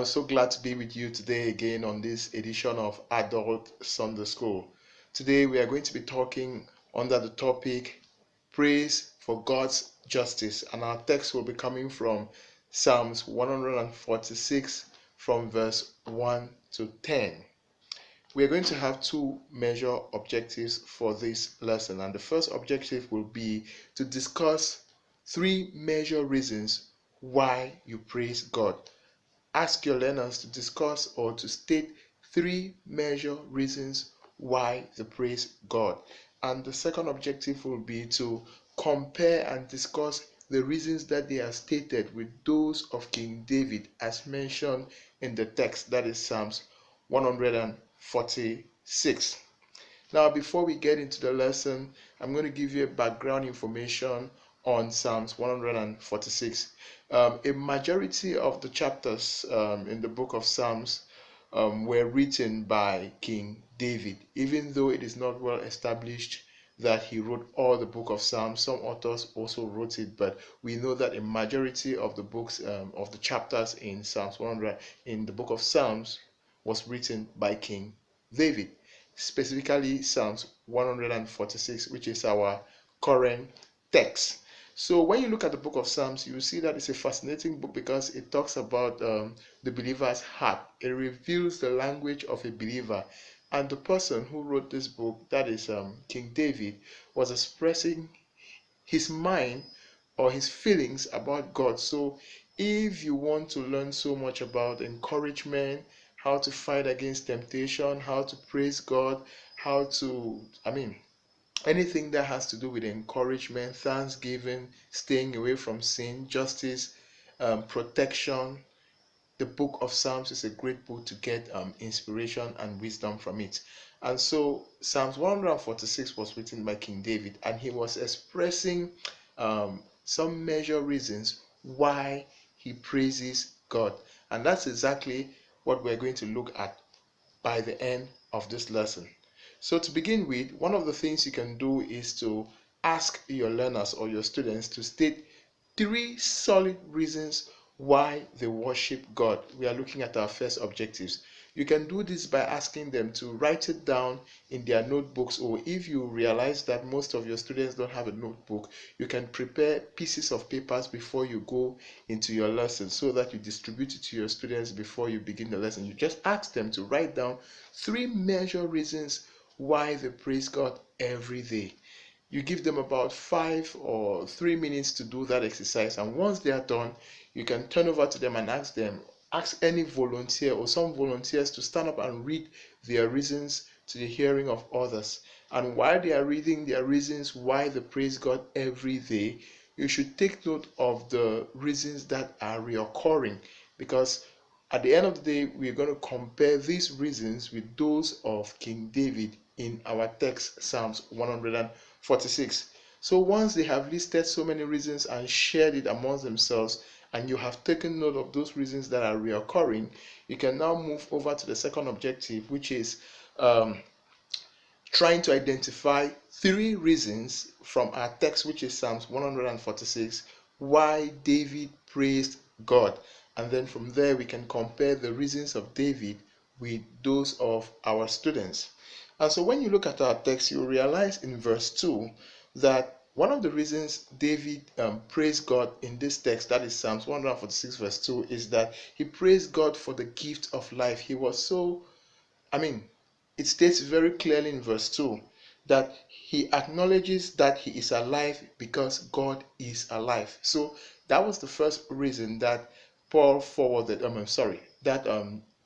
I'm so glad to be with you today again on this edition of Adult Sunday School. Today we are going to be talking under the topic Praise for God's Justice, and our text will be coming from Psalms 146 from verse 1 to 10. We are going to have two major objectives for this lesson, and the first objective will be to discuss three major reasons why you praise God. Ask your learners to discuss or to state three major reasons why they praise God. And the second objective will be to compare and discuss the reasons that they are stated with those of King David as mentioned in the text, that is Psalms 146. Now, before we get into the lesson, I'm going to give you a background information on Psalms 146. A majority of the chapters in the book of Psalms were written by King David, even though it is not well established that he wrote all the book of Psalms. Some authors also wrote it, but we know that a majority of the books of the chapters in Psalms 100 in the book of Psalms was written by King David, specifically Psalms 146, which is our current text. So when you look at the book of Psalms, you will see that it's a fascinating book because it talks about the believer's heart. It reveals the language of a believer. And the person who wrote this book, that is King David, was expressing his mind or his feelings about God. So if you want to learn so much about encouragement, how to fight against temptation, how to praise God, how to, anything that has to do with encouragement, thanksgiving, staying away from sin, justice, protection, the book of Psalms is a great book to get inspiration and wisdom from it. And so Psalms 146 was written by King David, and he was expressing some major reasons why he praises God. And that's exactly what we're going to look at by the end of this lesson. So to begin with, one of the things you can do is to ask your learners or your students to state three solid reasons why they worship God. We are looking at our first objectives. You can do this by asking them to write it down in their notebooks, or if you realize that most of your students don't have a notebook, you can prepare pieces of papers before you go into your lesson so that you distribute it to your students before you begin the lesson. You just ask them to write down three major reasons why they praise God every day. You give them about 5 or 3 minutes to do that exercise, and once they are done, you can turn over to them and ask any volunteer or some volunteers to stand up and read their reasons to the hearing of others. And while they are reading their reasons why they praise God every day, you should take note of the reasons that are reoccurring, because at the end of the day, we're going to compare these reasons with those of King David in our text, Psalms 146. So once they have listed so many reasons and shared it amongst themselves, and you have taken note of those reasons that are reoccurring, you can now move over to the second objective, which is trying to identify three reasons from our text, which is Psalms 146, why David praised God. And then from there, we can compare the reasons of David with those of our students. And so when you look at our text, you realize in verse 2 that one of the reasons David praised God in this text, that is Psalms 146 verse 2, is that he praised God for the gift of life. He was so, it states very clearly in verse 2 that he acknowledges that he is alive because God is alive. So that was the first reason that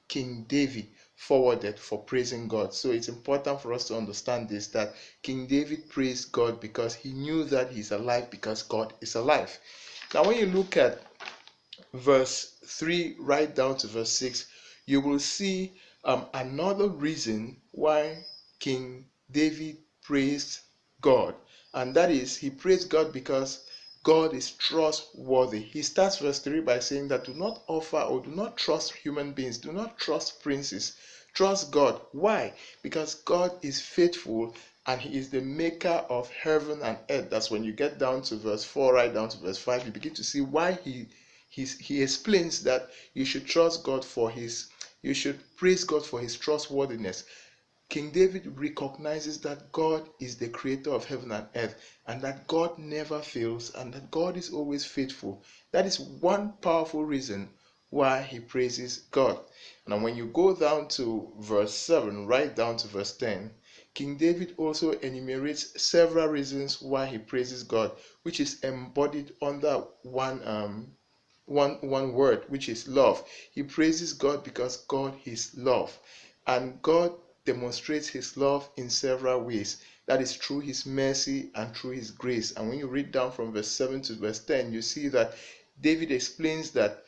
King David forwarded for praising God. So it's important for us to understand this, that King David praised God because he knew that he's alive because God is alive. Now when you look at verse 3 right down to verse 6, you will see another reason why King David praised God, and that is he praised God because God is trustworthy. He starts verse 3 by saying that do not offer or do not trust human beings, do not trust princes, trust God. Why? Because God is faithful and he is the maker of heaven and earth. That's when you get down to verse 4 right down to verse 5, you begin to see why he he explains that you should trust God for you should praise God for his trustworthiness. King David recognizes that God is the creator of heaven and earth, and that God never fails, and that God is always faithful. That is one powerful reason why he praises God. Now, when you go down to verse 7, right down to verse 10, King David also enumerates several reasons why he praises God, which is embodied under one word, which is love. He praises God because God is love, and God demonstrates his love in several ways. That is through his mercy and through his grace. And when you read down from verse 7 to verse 10, you see that David explains that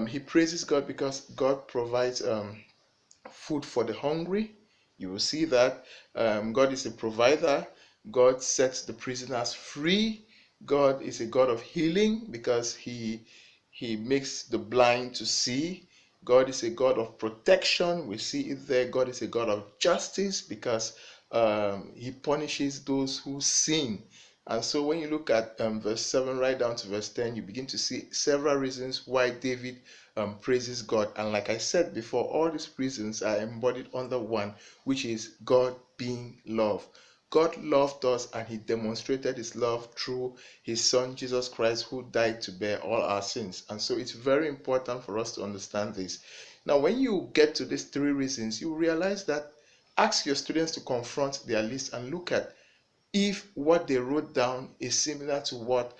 he praises God because God provides food for the hungry. You will see that God is a provider. God sets the prisoners free. God is a God of healing because he makes the blind to see. God is a God of protection. We see it there. God is a God of justice because he punishes those who sin. And so when you look at verse 7 right down to verse 10, you begin to see several reasons why David praises God. And like I said before, all these reasons are embodied under one, which is God being love. God loved us and he demonstrated his love through his son Jesus Christ, who died to bear all our sins. And so it's very important for us to understand this. Now, when you get to these three reasons, you realize that ask your students to confront their list and look at if what they wrote down is similar to what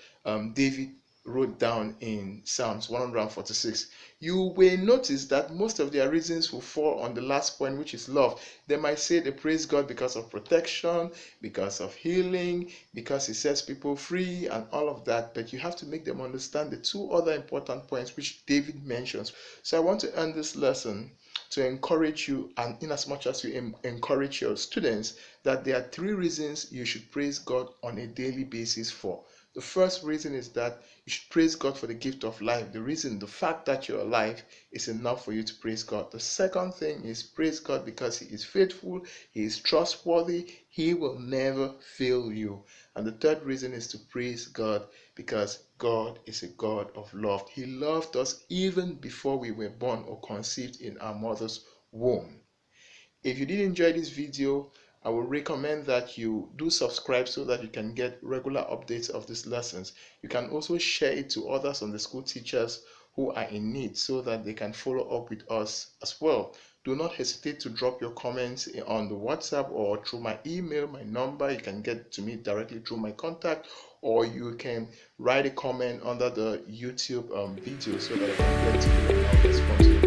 David wrote down in Psalms 146, you will notice that most of their reasons will fall on the last point, which is love. They might say they praise God because of protection, because of healing, because he sets people free, and all of that. But you have to make them understand the two other important points which David mentions. So I want to end this lesson to encourage you, and in as much as you encourage your students, that there are three reasons you should praise God on a daily basis for. The first reason is that you should praise God for the gift of life. The fact that you're alive is enough for you to praise God. The second thing is praise God because he is faithful, he is trustworthy, he will never fail you. And the third reason is to praise God because God is a God of love. He loved us even before we were born or conceived in our mother's womb. If you did enjoy this video, I would recommend that you do subscribe so that you can get regular updates of these lessons. You can also share it to others on the school teachers who are in need so that they can follow up with us as well. Do not hesitate to drop your comments on the WhatsApp or through my email, my number. You can get to me directly through my contact, or you can write a comment under the YouTube video so that I can get to you and I'll respond to you.